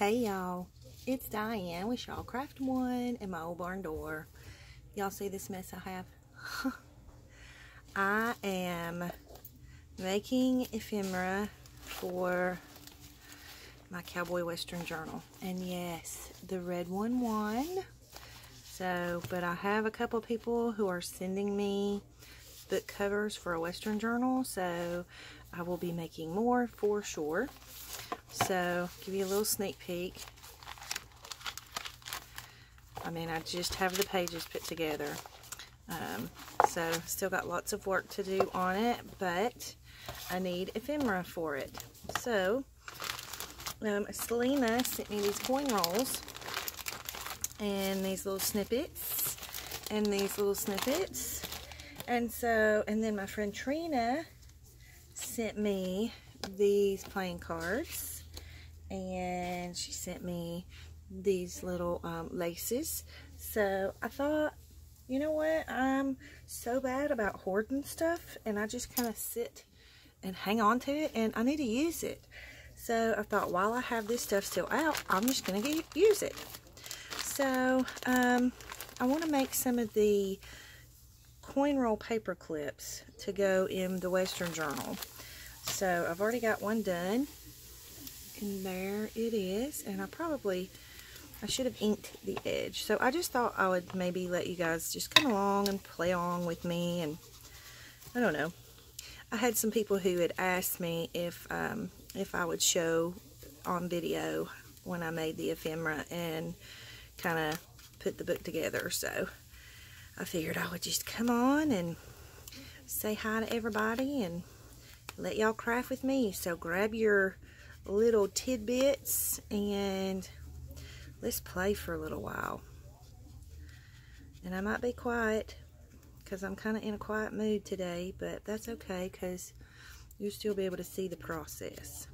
Hey y'all, it's Diane with Shaw Craft One and my old barn door. Y'all see this mess I have? I am making ephemera for my Cowboy Western journal. And yes, the red one won. But I have a couple people who are sending me book covers for a Western journal, so I will be making more for sure. So, give you a little sneak peek. I mean, I just have the pages put together. So, still got lots of work to do on it, but I need ephemera for it. So, Selena sent me these coin rolls, and these little snippets, and these little snippets. And then my friend Trina sent me these playing cards. And she sent me these little laces. So I thought, you know what, I'm so bad about hoarding stuff, and I just kind of sit and hang on to it, and I need to use it. So I thought, while I have this stuff still out, I'm just going to use it. So I want to make some of the coin roll paper clips to go in the Western journal. So I've already got one done. And there it is, and I should have inked the edge. So I just thought I would maybe let you guys just come along and play along with me, and I don't know. I had some people who had asked me if I would show on video when I made the ephemera and kind of put the book together. So I figured I would just come on and say hi to everybody and let y'all craft with me. So grab your little tidbits and let's play for a little while. And I might be quiet because I'm kind of in a quiet mood today, but that's okay because you'll still be able to see the process.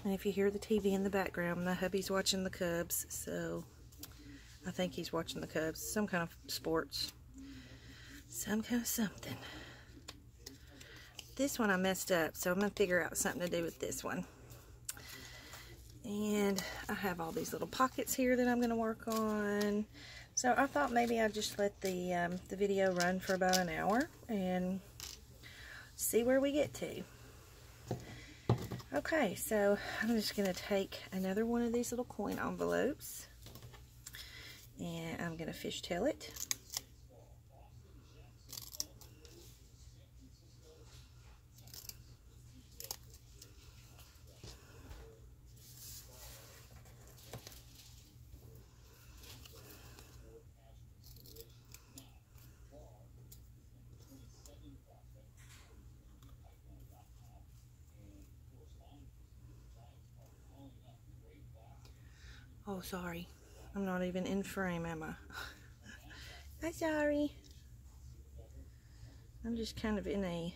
And if you hear the TV in the background, my hubby's watching the Cubs, so I think he's watching the Cubs. Some kind of sports. Some kind of something. This one I messed up, so I'm going to figure out something to do with this one. And I have all these little pockets here that I'm going to work on. So I thought maybe I'd just let the video run for about an hour and see where we get to. Okay, so I'm just going to take another one of these little coin envelopes, and I'm going to fishtail it. Oh, sorry. I'm not even in frame, am I? I'm sorry. I'm just kind of in I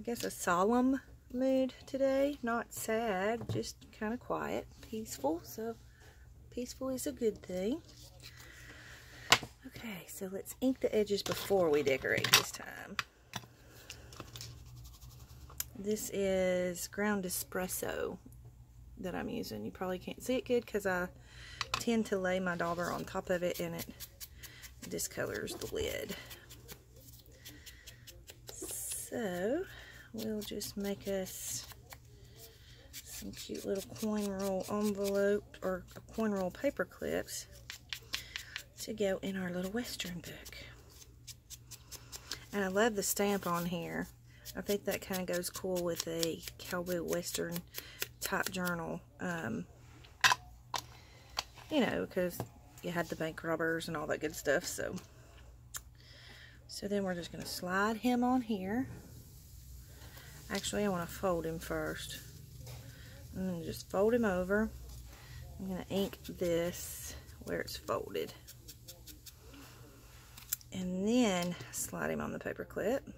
guess a solemn mood today. Not sad, just kind of quiet, peaceful. So, peaceful is a good thing. Okay, so let's ink the edges before we decorate this time. This is ground espresso that I'm using. You probably can't see it good because I tend to lay my dauber on top of it and it discolors the lid. So we'll just make us some cute little coin roll envelope or coin roll paper clips to go in our little Western book. And I love the stamp on here. I think that kind of goes cool with a Cowboy Western type journal, you know, because you had the bank robbers and all that good stuff. So then we're just going to slide him on here. Actually, I want to fold him first, and then just fold him over. I'm going to ink this where it's folded, and then slide him on the paper clip.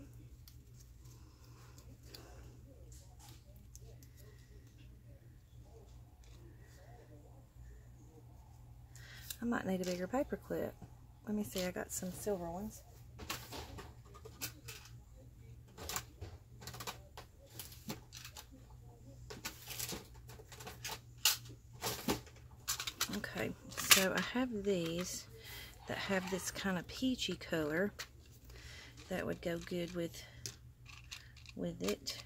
I might need a bigger paper clip. Let me see, I got some silver ones. so I have these that have this kind of peachy color that would go good with it.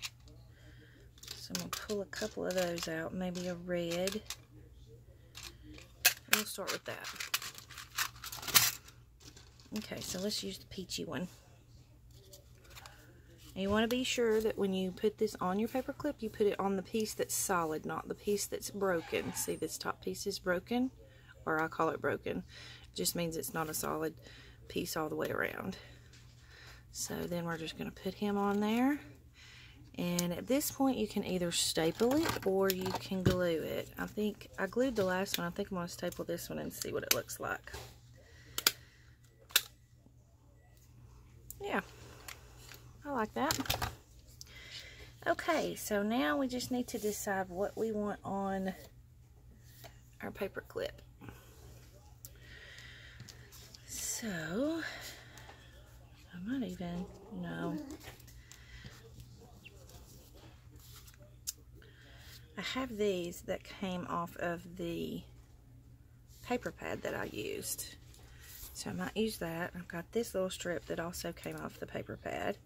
So I'm going to pull a couple of those out, maybe a red. We'll start with that. Okay, so let's use the peachy one. And you want to be sure that when you put this on your paper clip, you put it on the piece that's solid, not the piece that's broken. See, this top piece is broken, or I call it broken. It just means it's not a solid piece all the way around. So then we're just going to put him on there. And at this point, you can either staple it or you can glue it. I think I glued the last one. I think I'm going to staple this one and see what it looks like. Yeah. I like that. Okay, so now we just need to decide what we want on our paper clip. So, I might even, no. I have these that came off of the paper pad that I used. So I might use that. I've got this little strip that also came off the paper pad.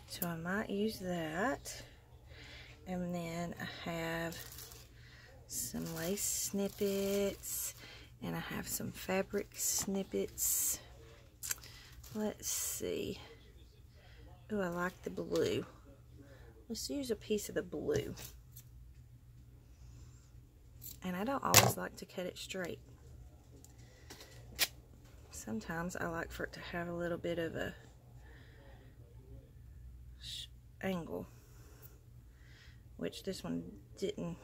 So I might use that. And then I have some lace snippets. And I have some fabric snippets. Let's see. Oh, I like the blue. Let's use a piece of the blue. And I don't always like to cut it straight. Sometimes I like for it to have a little bit of a angle, which this one didn't.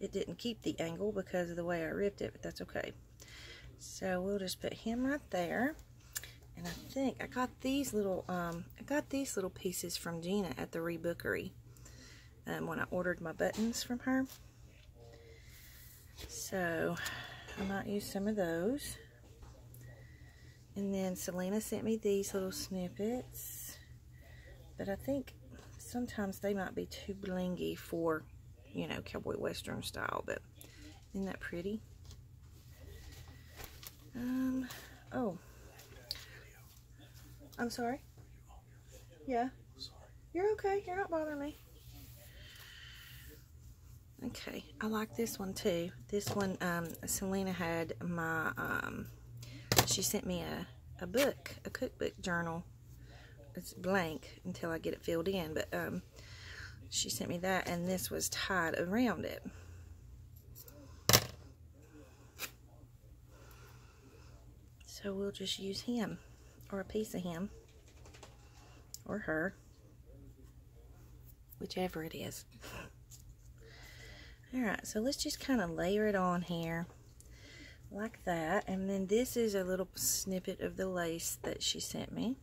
It didn't keep the angle because of the way I ripped it, but that's okay. So we'll just put him right there. And I think I got these little pieces from Gina at the Rebookery when I ordered my buttons from her. So I might use some of those. And then Selena sent me these little snippets. But I think sometimes they might be too blingy for, you know, Cowboy Western style. But isn't that pretty? Oh. I'm sorry? Yeah. You're okay. You're not bothering me. Okay. I like this one too. This one, Selena had my, she sent me a book, a cookbook journal. It's blank until I get it filled in, but she sent me that, and this was tied around it. So we'll just use him, or a piece of him, or her, whichever it is. Alright, so let's just kind of layer it on here like that. And then this is a little snippet of the lace that she sent me.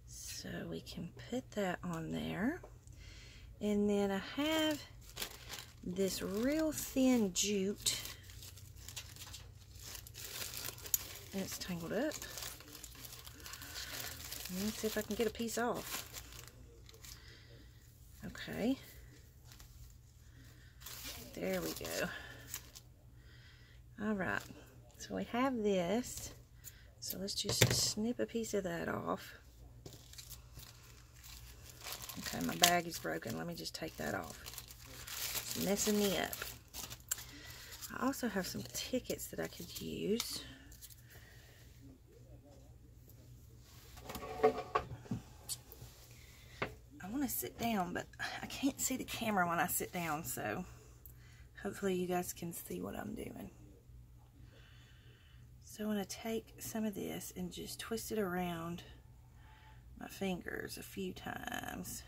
So we can put that on there. And then I have this real thin jute. And it's tangled up. Let's see if I can get a piece off. Okay. There we go. Alright. So we have this. So let's just snip a piece of that off. Okay, my bag is broken. Let me just take that off. It's messing me up. I also have some tickets that I could use. I want to sit down, but I can't see the camera when I sit down, so hopefully you guys can see what I'm doing. So I want to take some of this and just twist it around my fingers a few times.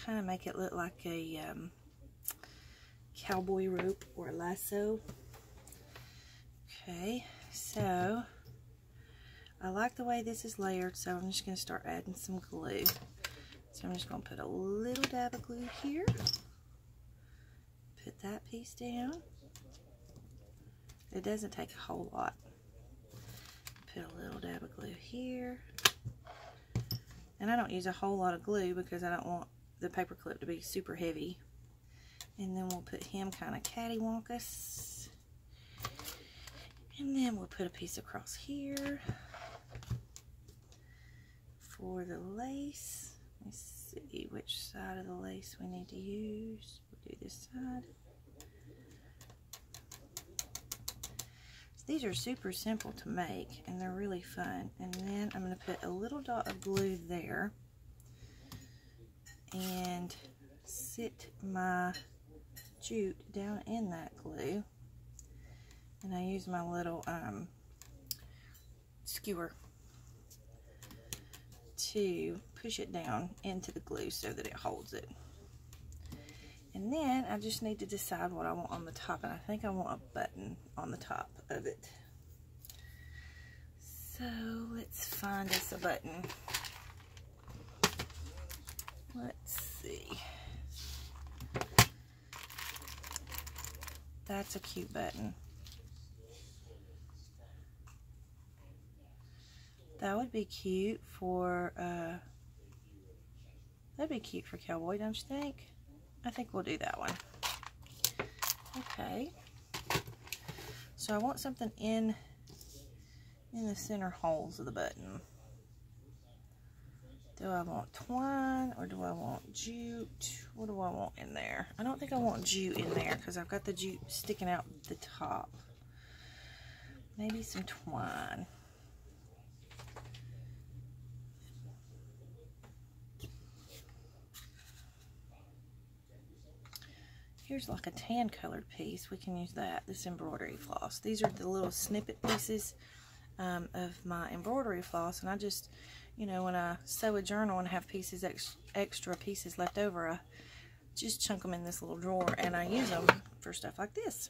Kind of make it look like a cowboy rope or a lasso. Okay, so I like the way this is layered, so I'm just going to start adding some glue. So I'm just going to put a little dab of glue here. Put that piece down. It doesn't take a whole lot. Put a little dab of glue here. And I don't use a whole lot of glue because I don't want the paper clip to be super heavy. And then we'll put him kind of cattywampus. And then we'll put a piece across here for the lace. Let's see which side of the lace we need to use. We'll do this side. These are super simple to make, and they're really fun. And then I'm going to put a little dot of glue there and sit my jute down in that glue. And I use my little skewer to push it down into the glue so that it holds it. And then I just need to decide what I want on the top, and I think I want a button on the top of it. So let's find us a button. Let's see. That's a cute button. That would be cute for, that'd be cute for Cowboy, don't you think? I think we'll do that one. Okay. So I want something in the center holes of the button. Do I want twine or do I want jute? What do I want in there? I don't think I want jute in there because I've got the jute sticking out the top. Maybe some twine. Here's like a tan colored piece. We can use that, this embroidery floss. These are the little snippet pieces of my embroidery floss, and I just, you know, when I sew a journal and have pieces, extra pieces left over, I just chunk them in this little drawer and I use them for stuff like this.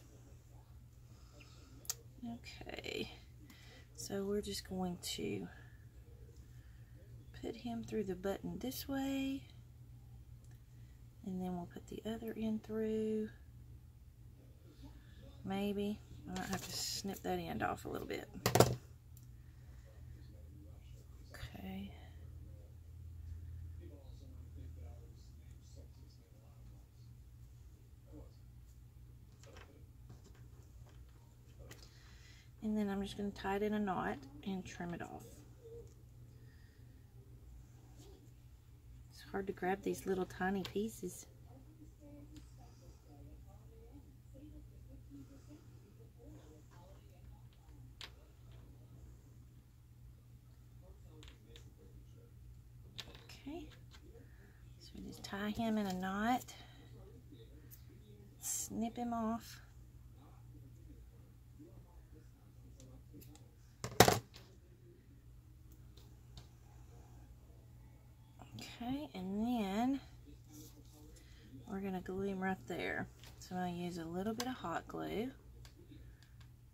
Okay, so we're just going to put him through the button this way. And then we'll put the other end through. Maybe. I might have to snip that end off a little bit. Okay. And then I'm just going to tie it in a knot and trim it off. Hard to grab these little tiny pieces. Okay, so we just tie him in a knot, snip him off. Okay, and then we're going to glue him right there. So I'm going to use a little bit of hot glue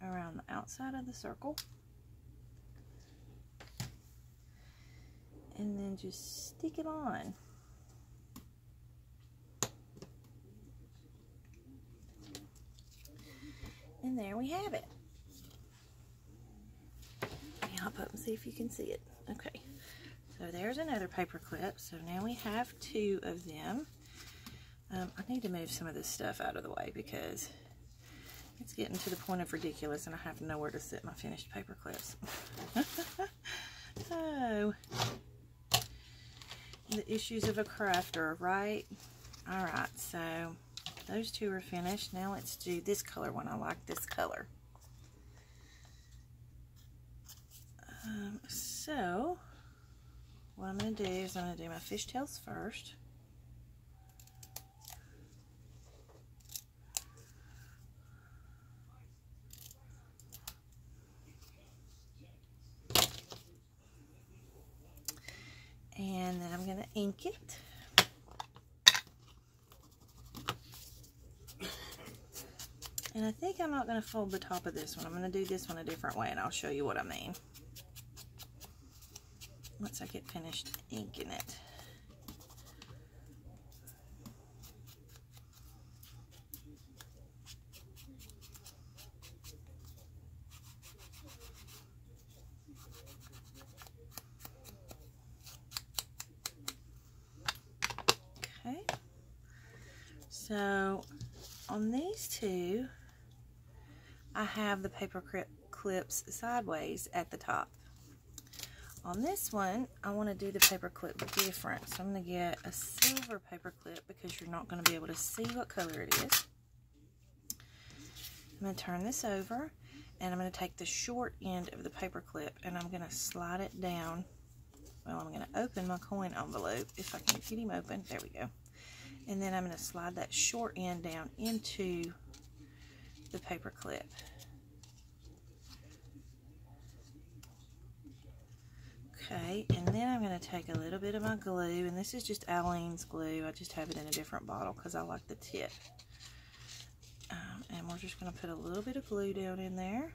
around the outside of the circle. And then just stick it on. And there we have it. Let me hop up and see if you can see it. Okay. So there's another paper clip. So now we have 2 of them. I need to move some of this stuff out of the way because it's getting to the point of ridiculous and I have nowhere to sit my finished paper clips. So, the issues of a crafter, right? Alright, so those 2 are finished. Now let's do this color one. I like this color. So, what I'm going to do is I'm going to do my fishtails first. And then I'm going to ink it. And I think I'm not going to fold the top of this one. I'm going to do this one a different way and I'll show you what I mean once I get finished inking it. Okay. So on these two, I have the paper clips sideways at the top. On this one, I want to do the paper clip different. So I'm going to get a silver paper clip because you're not going to be able to see what color it is. I'm going to turn this over, and I'm going to take the short end of the paper clip and I'm going to slide it down. Well, I'm going to open my coin envelope if I can get him open. There we go. And then I'm going to slide that short end down into the paper clip. Okay, and then I'm going to take a little bit of my glue, and this is just Aleene's glue. I just have it in a different bottle because I like the tip. And we're just going to put a little bit of glue down in there.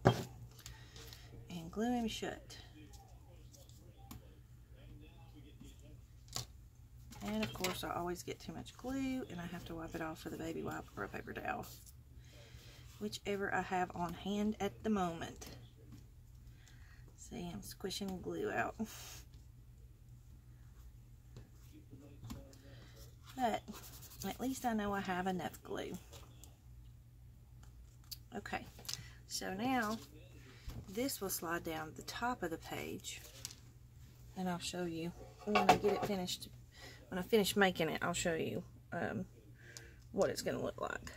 And glue him shut. And of course I always get too much glue and I have to wipe it off with a baby wipe or a paper towel. Whichever I have on hand at the moment. See, I'm squishing glue out. But at least I know I have enough glue. Okay, so now this will slide down the top of the page. And I'll show you when I get it finished. When I finish making it, I'll show you what it's going to look like.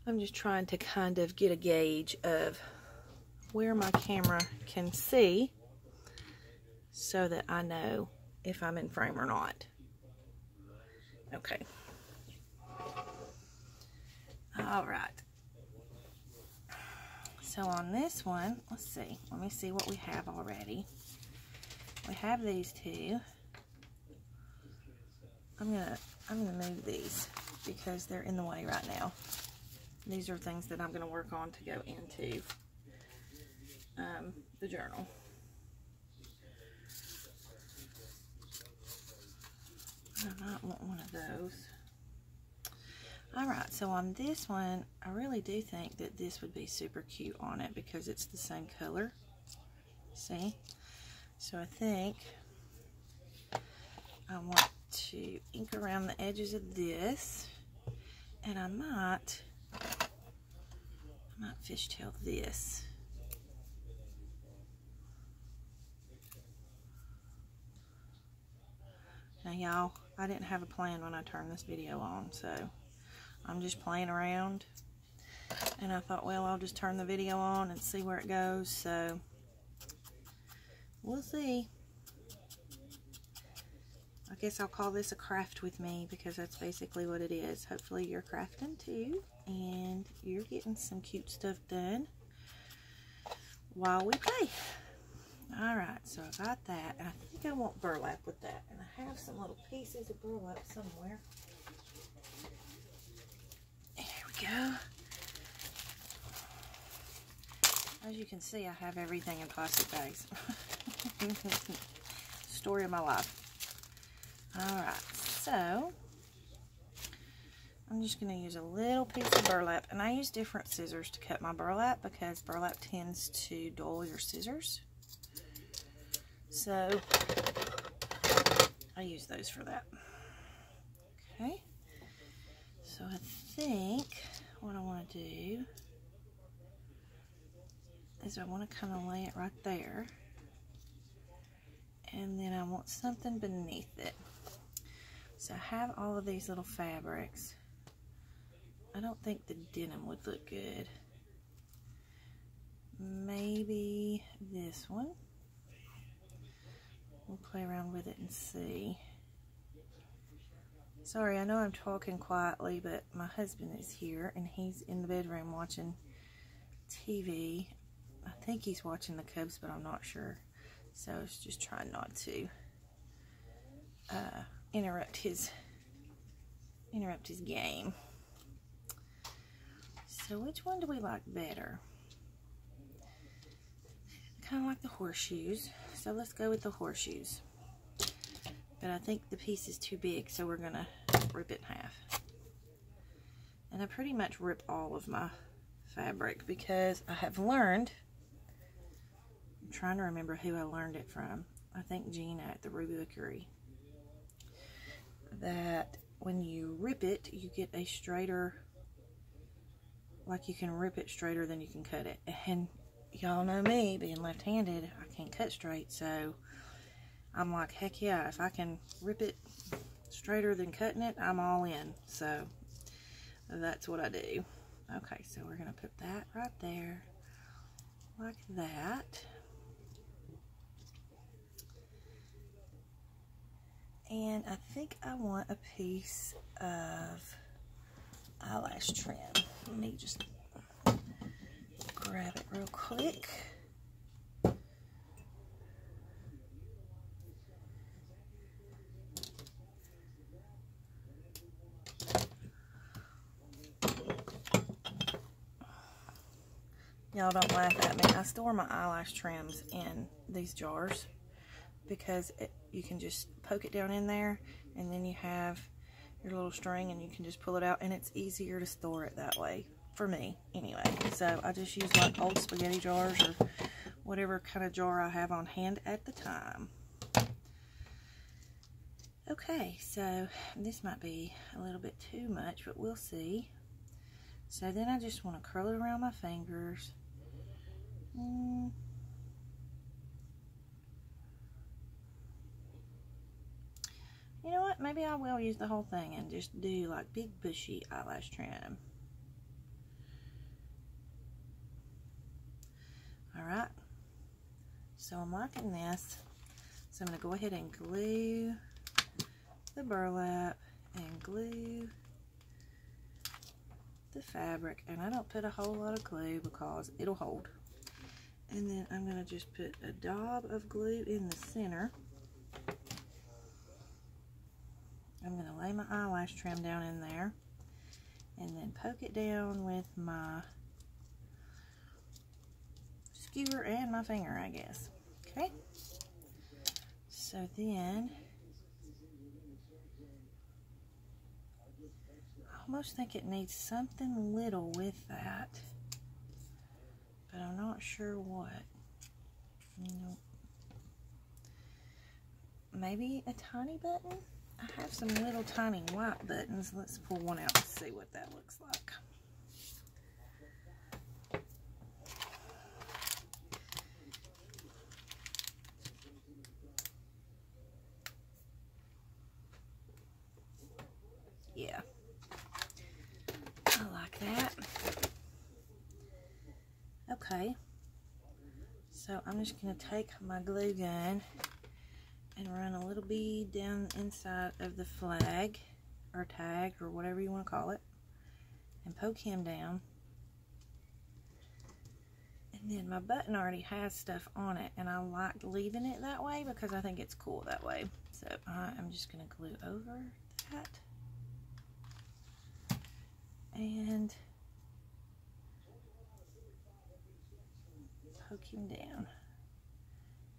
I'm just trying to kind of get a gauge of where my camera can see so that I know if I'm in frame or not. Okay. Alright. So on this one, let's see. Let me see what we have already. We have these two. I'm gonna move these because they're in the way right now. These are things that I'm gonna work on to go into the journal. I might want one of those. Alright, so on this one, I really do think that this would be super cute on it because it's the same color. See? So I think I want to ink around the edges of this, and I might fishtail this. Now y'all, I didn't have a plan when I turned this video on, so I'm just playing around, and I thought, well, I'll just turn the video on and see where it goes, so we'll see. I guess I'll call this a craft with me because that's basically what it is. Hopefully you're crafting too and you're getting some cute stuff done while we play. Alright, so I got that, and I think I want burlap with that, and I have some little pieces of burlap somewhere. There we go. As you can see, I have everything in plastic bags. Story of my life. Alright, so I'm just going to use a little piece of burlap, and I use different scissors to cut my burlap because burlap tends to dull your scissors. So I use those for that. Okay, so I think what I want to do is I want to kind of lay it right there, and then I want something beneath it. So I have all of these little fabrics. I don't think the denim would look good. Maybe this one. We'll play around with it and see. Sorry, I know I'm talking quietly, but my husband is here and he's in the bedroom watching TV. I think he's watching the Cubs, but I'm not sure. So I was just trying not to interrupt his game. So which one do we like better? Kind of like the horseshoes, so let's go with the horseshoes. But I think the piece is too big, so we're gonna rip it in half. And I pretty much rip all of my fabric because I have learned, I'm trying to remember who I learned it from. I think Gina at the Ruby Bakery, that when you rip it, you get a straighter, like you can rip it straighter than you can cut it. And y'all know me, being left-handed, I can't cut straight, so I'm like, heck yeah, if I can rip it straighter than cutting it, I'm all in. So that's what I do. Okay, so we're gonna put that right there, like that. And I think I want a piece of eyelash trim. Let me just grab it real quick. Y'all don't laugh at me. I store my eyelash trims in these jars because you can just poke it down in there, and then you have your little string and you can just pull it out, and it's easier to store it that way, for me anyway. So I just use like old spaghetti jars or whatever kind of jar I have on hand at the time. Okay, so this might be a little bit too much, but we'll see. So then I just want to curl it around my fingers. You know what? Maybe I will use the whole thing and just do like big bushy eyelash trim. Alright. So I'm liking this. So I'm going to go ahead and glue the burlap and glue the fabric. And I don't put a whole lot of glue because it'll hold. And then I'm going to just put a dab of glue in the center. I'm going to lay my eyelash trim down in there and then poke it down with my skewer and my finger, I guess. Okay. So then I almost think it needs something little with that, but I'm not sure what. Nope. Maybe a tiny button? I have some little tiny white buttons. Let's pull one out and see what that looks like. Yeah, I like that. Okay, so I'm just going to take my glue gun and run a little bead down inside of the flag or tag or whatever you want to call it, and poke him down. And then my button already has stuff on it, and I like leaving it that way because I think it's cool that way. So I'm just going to glue over that and poke him down.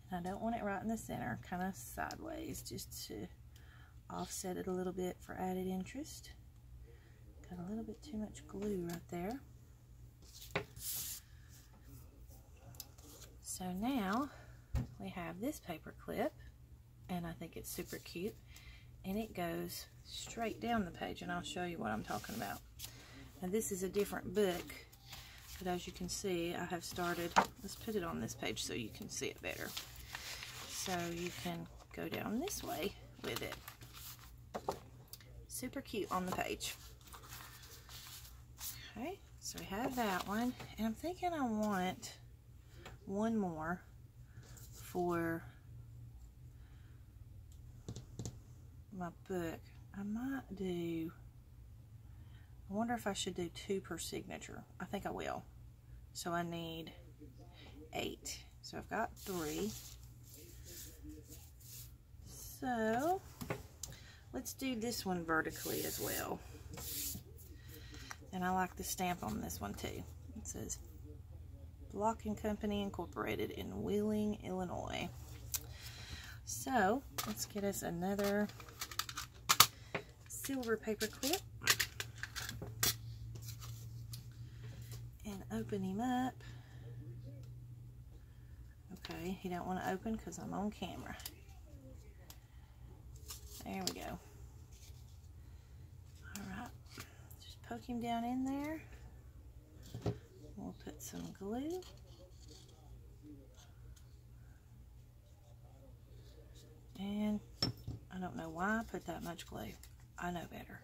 And I don't want it right in the center, kind of sideways, just to offset it a little bit for added interest. Got a little bit too much glue right there. So now we have this paper clip, and I think it's super cute, and it goes straight down the page, and I'll show you what I'm talking about. Now this is a different book, but as you can see, I have started, let's put it on this page so you can see it better. So you can go down this way with it. Super cute on the page. Okay, so we have that one, and I'm thinking I want one more for my book. I might do, I wonder if I should do 2 per signature. I think I will. So I need 8. So I've got 3. So let's do this one vertically as well. And I like the stamp on this one too. It says Block and Company Incorporated in Wheeling, Illinois. So let's get us another silver paper clip and open him up. Okay, he don't want to open because I'm on camera. There we go. Alright, just poke him down in there. We'll put some glue. And I don't know why I put that much glue. I know better.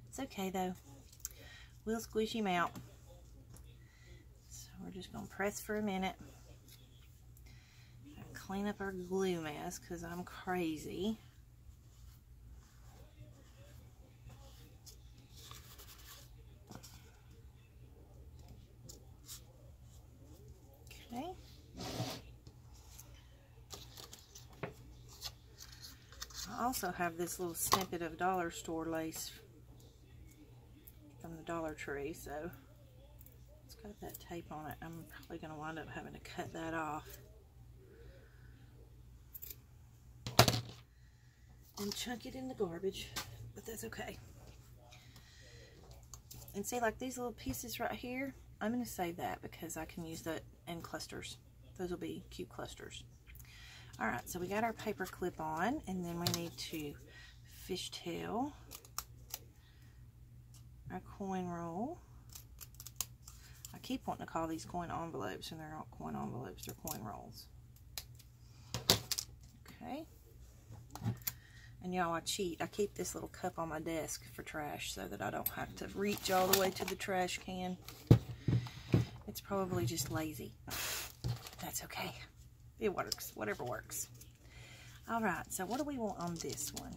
It's okay though. We'll squish him out. So we're just going to press for a minute. And clean up our glue mess because I'm crazy. Okay. I also have this little snippet of dollar store lace from the Dollar Tree, so it's got that tape on it. I'm probably going to wind up having to cut that off and chunk it in the garbage, but that's okay. And see, like these little pieces right here, I'm going to save that because I can use that in clusters. Those will be cute clusters. Alright, so we got our paper clip on, and then we need to fishtail our coin roll. I keep wanting to call these coin envelopes, and they're not coin envelopes, they're coin rolls. Okay. And y'all, I cheat. I keep this little cup on my desk for trash so that I don't have to reach all the way to the trash can. It's probably just lazy. That's okay. It works. Whatever works. Alright, so what do we want on this one?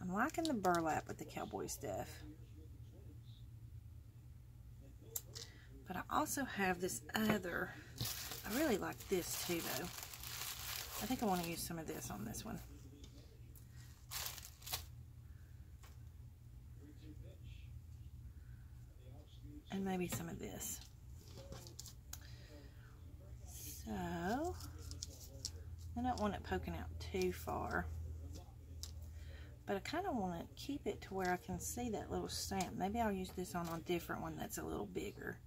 I'm liking the burlap with the cowboy stuff. But I also have this other. I really like this too, though. I think I want to use some of this on this one. And maybe some of this. So, I don't want it poking out too far. But I kind of want to keep it to where I can see that little stamp. Maybe I'll use this on a different one that's a little bigger.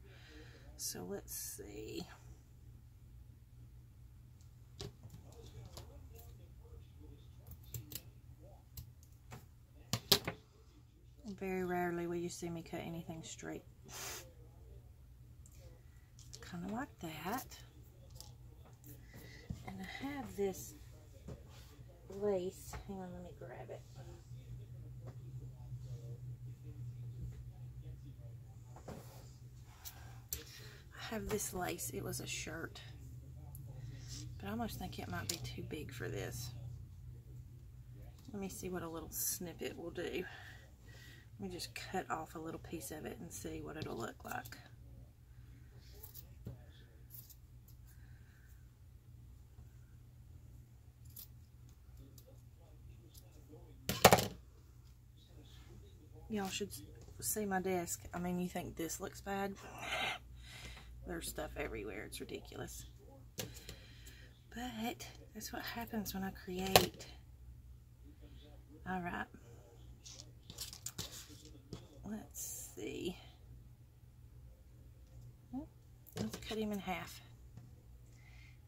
So let's see. Very rarely will you see me cut anything straight. Kind of like that. And I have this lace. Hang on, let me grab it. I have this lace. It was a shirt. But I almost think it might be too big for this. Let me see what a little snippet will do. Let me just cut off a little piece of it and see what it'll look like. Y'all should see my desk. I mean, you think this looks bad? There's stuff everywhere. It's ridiculous. But that's what happens when I create. Alright. Let's see. Let's cut him in half.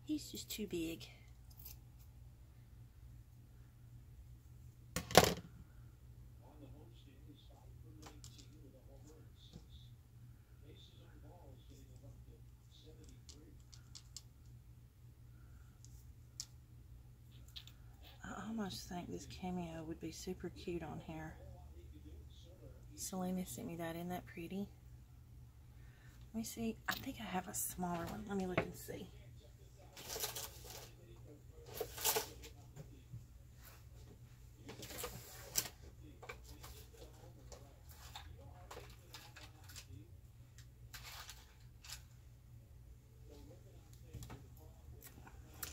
He's just too big. I almost think this cameo would be super cute on here. Selena sent me that. Isn't that pretty? Let me see. I think I have a smaller one. Let me look and see.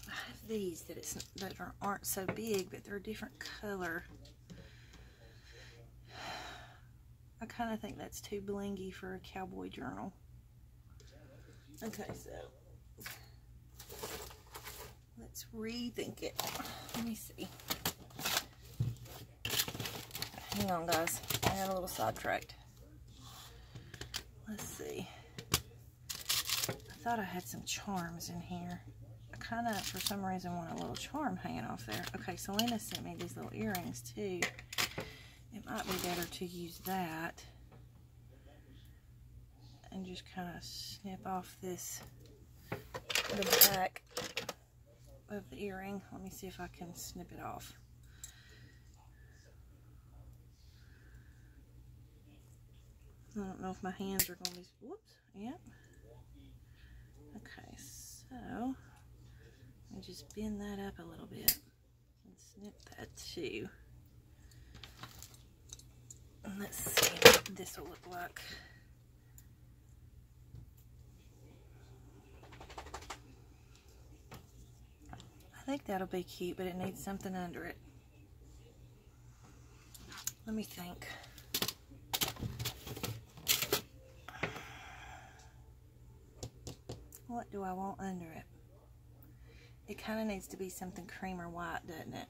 I have these that aren't so big, but they're a different color. I kind of think that's too blingy for a cowboy journal. Okay, so let's rethink it. Let me see. Hang on, guys. I got a little sidetracked. Let's see. I thought I had some charms in here. I kind of, for some reason, want a little charm hanging off there. Okay, Selena sent me these little earrings too. It might be better to use that and just kind of snip off the back of the earring. Let me see if I can snip it off. I don't know if my hands are going to be, whoops, yep. Okay, so let me just bend that up a little bit and snip that too. And let's see what this will look like. I think that'll be cute, but it needs something under it. Let me think. What do I want under it? It kind of needs to be something cream or white, doesn't it?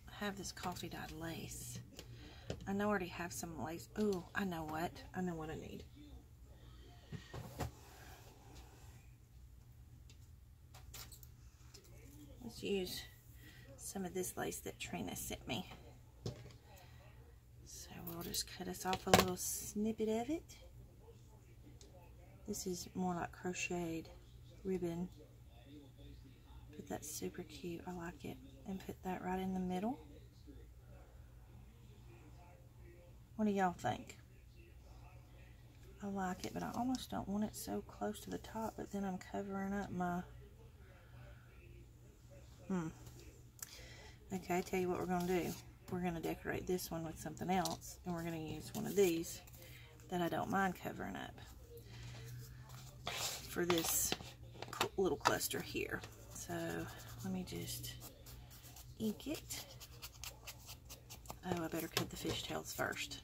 I have this coffee dyed lace. I know I already have some lace. Ooh, I know what. I know what I need. Let's use some of this lace that Trina sent me. So we'll just cut us off a little snippet of it. This is more like crocheted ribbon, but that's super cute. I like it. And put that right in the middle. What do y'all think? I like it, but I almost don't want it so close to the top, but then I'm covering up my... Okay, I tell you what we're going to do. We're going to decorate this one with something else, and we're going to use one of these that I don't mind covering up for this little cluster here. So let me just ink it. Oh, I better cut the fishtails first.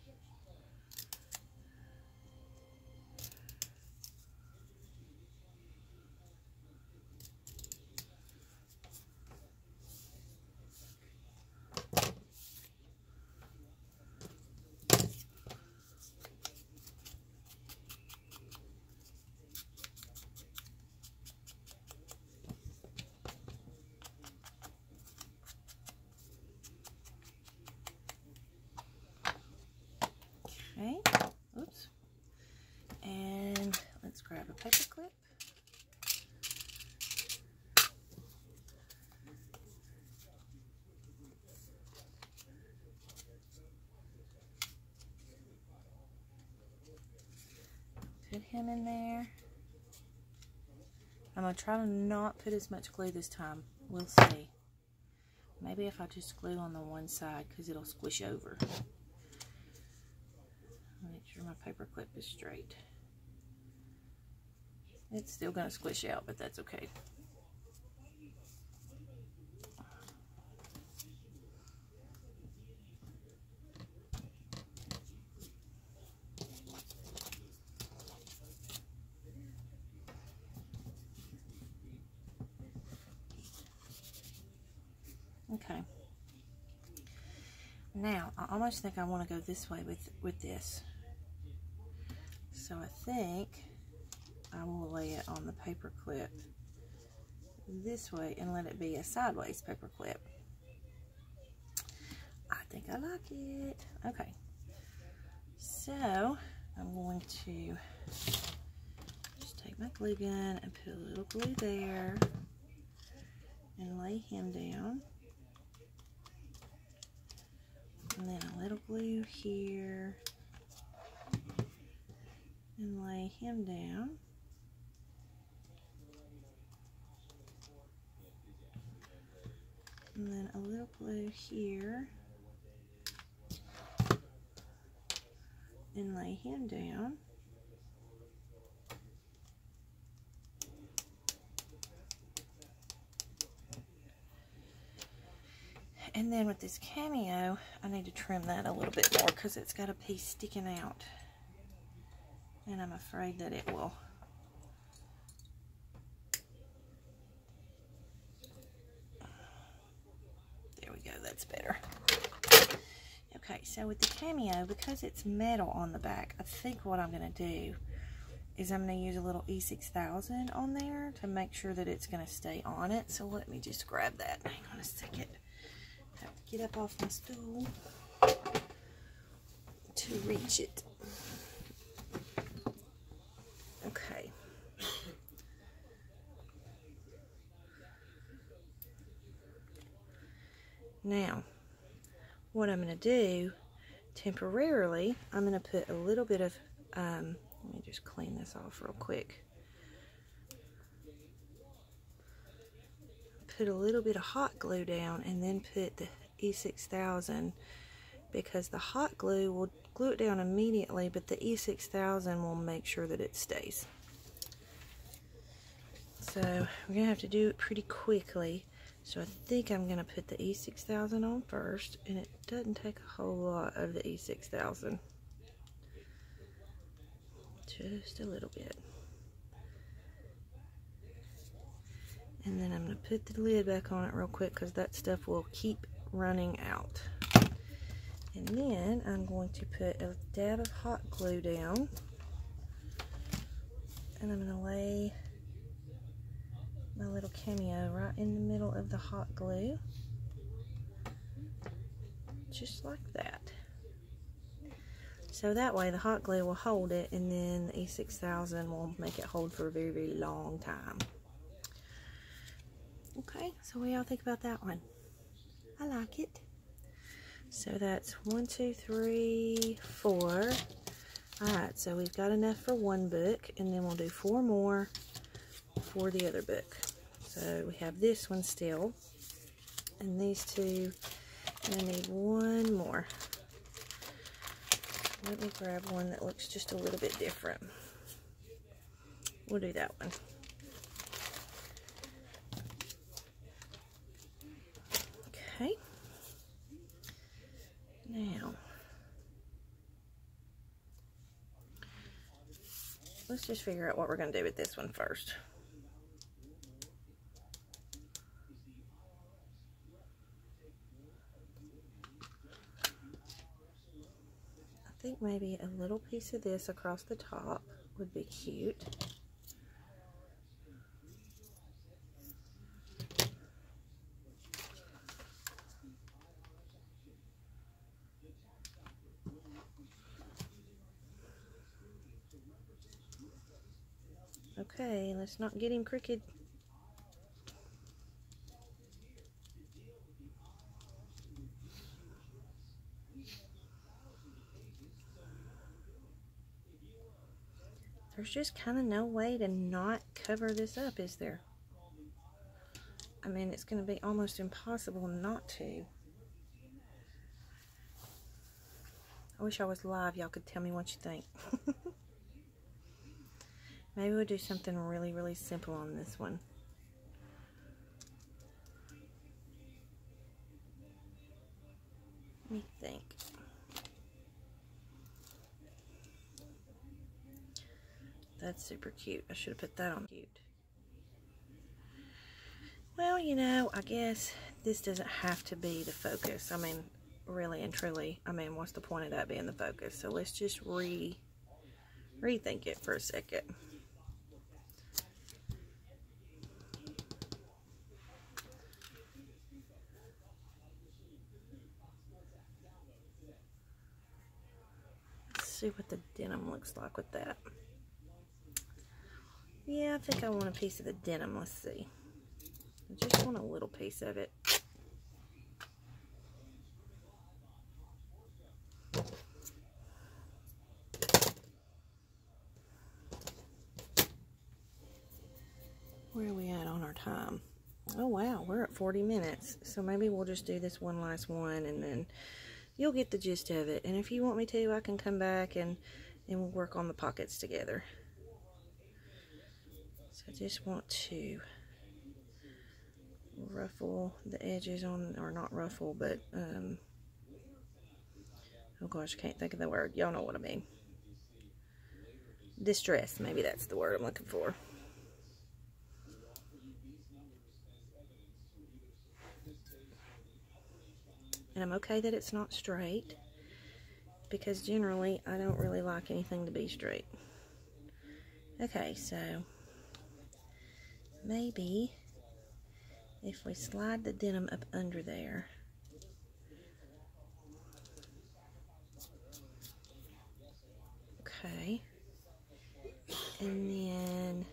Okay, oops, and let's grab a paper clip. Put him in there. I'm going to try to not put as much glue this time. We'll see. Maybe if I just glue on the one side because it'll squish over. Make sure my paper clip is straight. It's still going to squish out, but that's okay. Okay. Now, I almost think I want to go this way with this. So I think I will lay it on the paper clip this way and let it be a sideways paper clip. I think I like it. Okay. So I'm going to just take my glue gun and put a little glue there and lay him down. And then a little glue here and lay him down. And then a little glue here and lay him down. And then with this cameo, I need to trim that a little bit more because it's got a piece sticking out. And I'm afraid that it will that's better. Okay, so with the cameo, because it's metal on the back, I think what I'm going to do is I'm going to use a little E6000 on there to make sure that it's going to stay on it. So let me just grab that. Hang on a second. I have to get up off my stool to reach it. Okay. Now, what I'm going to do temporarily, I'm going to put a little bit of, let me just clean this off real quick. Put a little bit of hot glue down and then put the E6000, because the hot glue will glue it down immediately, but the E6000 will make sure that it stays. So we're going to have to do it pretty quickly. So I think I'm going to put the E6000 on first, and it doesn't take a whole lot of the E6000. Just a little bit. And then I'm going to put the lid back on it real quick, because that stuff will keep running out. And then I'm going to put a dab of hot glue down, and I'm going to lay my little cameo right in the middle of the hot glue, just like that. So that way the hot glue will hold it, and then the E6000 will make it hold for a very, very long time. Okay, so what do y'all think about that one? I like it. So that's 1, 2, 3, 4. Alright, so we've got enough for one book, and then we'll do 4 more for the other book. So we have this one still, and these two, and I need one more. Let me grab one that looks just a little bit different. We'll do that one. Okay. Now, let's just figure out what we're going to do with this one first. I think maybe a little piece of this across the top would be cute. Okay, let's not get him crooked. There's just kind of no way to not cover this up, is there? I mean, it's going to be almost impossible not to. I wish I was live. Y'all could tell me what you think. Maybe we'll do something really, really simple on this one. Let me think. That's super cute. I should have put that on cute. Well, you know, I guess this doesn't have to be the focus. I mean, really and truly, I mean, what's the point of that being the focus? So let's just rethink it for a second. Let's see what the denim looks like with that. Yeah, I think I want a piece of the denim. Let's see. I just want a little piece of it. Where are we at on our time? Oh wow, we're at 40 minutes. So maybe we'll just do this one last one, and then you'll get the gist of it. And if you want me to, I can come back and we'll work on the pockets together. So I just want to ruffle the edges on, or not ruffle, but oh gosh, I can't think of the word. Y'all know what I mean. Distress, maybe that's the word I'm looking for. And I'm okay that it's not straight, because generally I don't really like anything to be straight. Okay, so maybe if we slide the denim up under there, okay, and then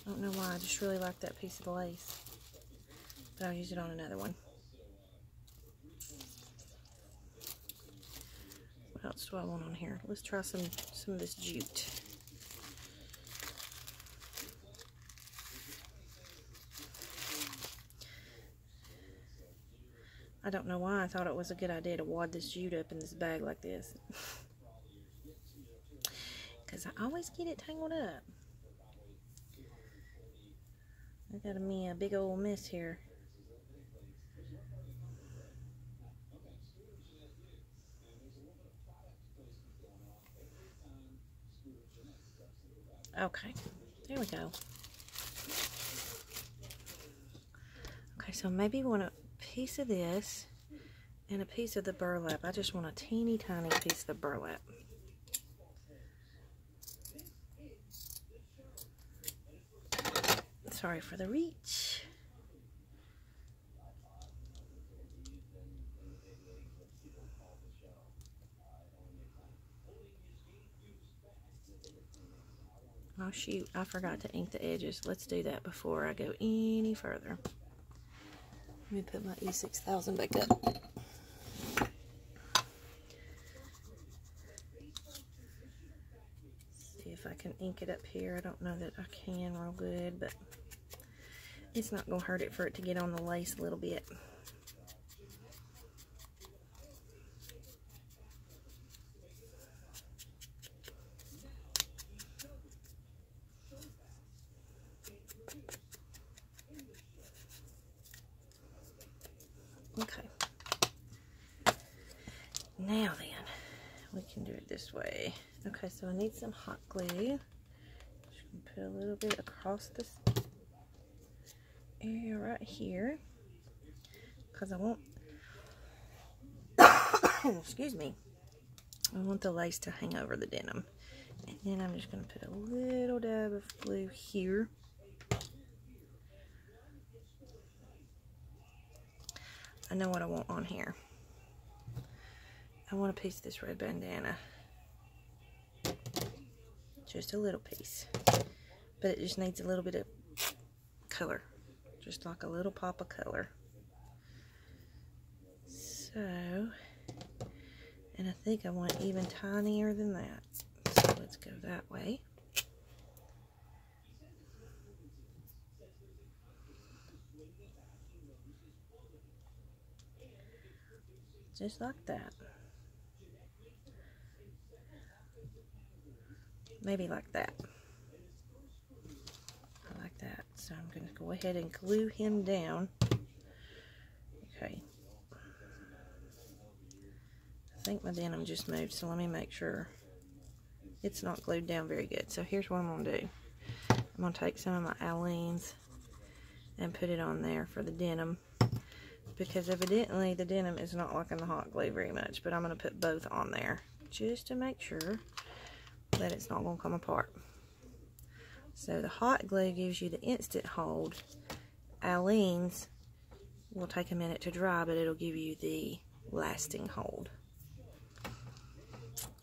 I don't know why, I just really like that piece of lace, but I'll use it on another one. What else do I want on here? Let's try some of this jute. I don't know why I thought it was a good idea to wad this jute up in this bag like this. Because I always get it tangled up. I got me a big old mess here. Okay, there we go. Okay, so maybe we want a piece of this and a piece of the burlap. I just want a teeny tiny piece of the burlap. Sorry for the reach. Oh shoot, I forgot to ink the edges. Let's do that before I go any further. Let me put my E6000 back up. See if I can ink it up here. I don't know that I can real good, but it's not going to hurt it for it to get on the lace a little bit. Okay. Now then, we can do it this way. Okay, so I need some hot glue. Just gonna put a little bit across this area right here, because I want, excuse me, I want the lace to hang over the denim. And then I'm just gonna put a little dab of glue here. I know what I want on here. I want a piece of this red bandana. Just a little piece. But it just needs a little bit of color. Just like a little pop of color. So, and I think I want it even tinier than that. So let's go that way. Just like that. Maybe like that. I like that. So I'm going to go ahead and glue him down. Okay. I think my denim just moved, so let me make sure it's not glued down very good. So here's what I'm going to do. I'm going to take some of my Aleene's and put it on there for the denim, because evidently the denim is not liking the hot glue very much, but I'm going to put both on there just to make sure that it's not going to come apart. So the hot glue gives you the instant hold. Aleene's will take a minute to dry, but it'll give you the lasting hold.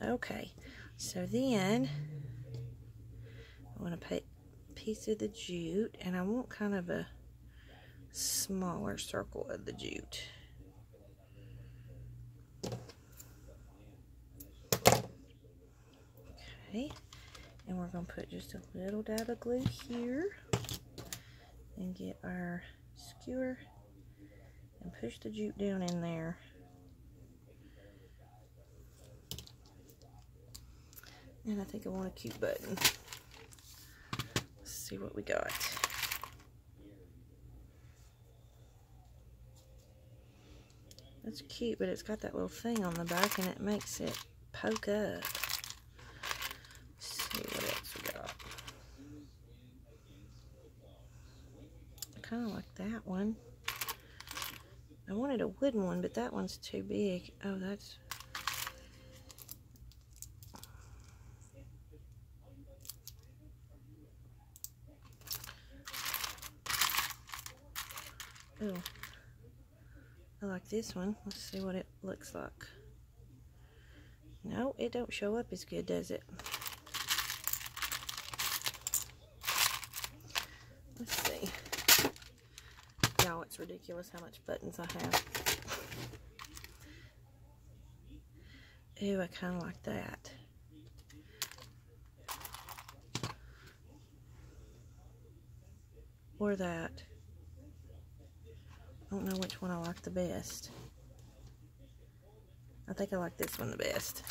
Okay, so then I want to put a piece of the jute, and I want kind of a smaller circle of the jute. Okay, and we're going to put just a little dab of glue here and get our skewer and push the jute down in there. And I think I want a cute button. Let's see what we got. It's cute, but it's got that little thing on the back and it makes it poke up. Let's see what else we got. I kind of like that one. I wanted a wooden one, but that one's too big. Oh, that's... Oh, I like this one. Let's see what it looks like. No, it don't show up as good, does it? Let's see. Y'all, it's ridiculous how much buttons I have. Ooh, I kind of like that. Or that. I don't know which one I like the best. I think I like this one the best.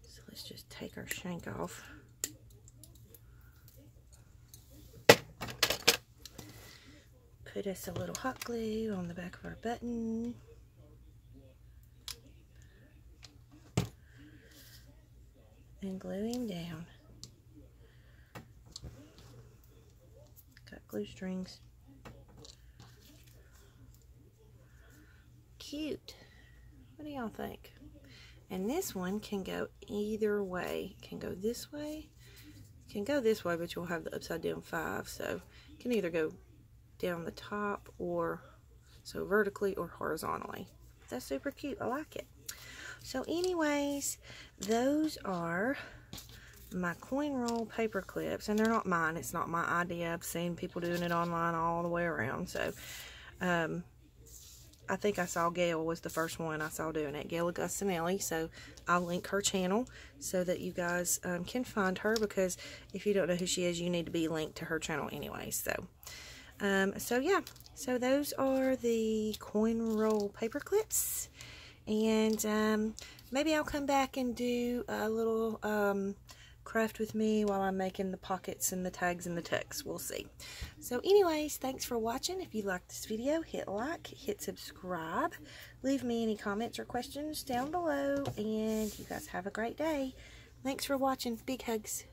So let's just take our shank off. Put us a little hot glue on the back of our button. And glue him down. Got glue strings. Cute. What do y'all think? And this one can go either way. It can go this way. It can go this way, but you'll have the upside down 5. So it can either go down the top, or so vertically or horizontally. That's super cute. I like it. So anyways, those are my coin roll paper clips, and they're not mine. It's not my idea. I've seen people doing it online all the way around. So I think I saw Gayle was the first one I saw doing it, Gayle Augustinelli. So I'll link her channel so that you guys can find her, because if you don't know who she is, you need to be linked to her channel anyway. So yeah, so those are the coin roll paper clips, and maybe I'll come back and do a little craft with me while I'm making the pockets and the tags and the tucks. We'll see. So anyways, thanks for watching. If you liked this video, hit like, hit subscribe, leave me any comments or questions down below, and you guys have a great day. Thanks for watching. Big hugs.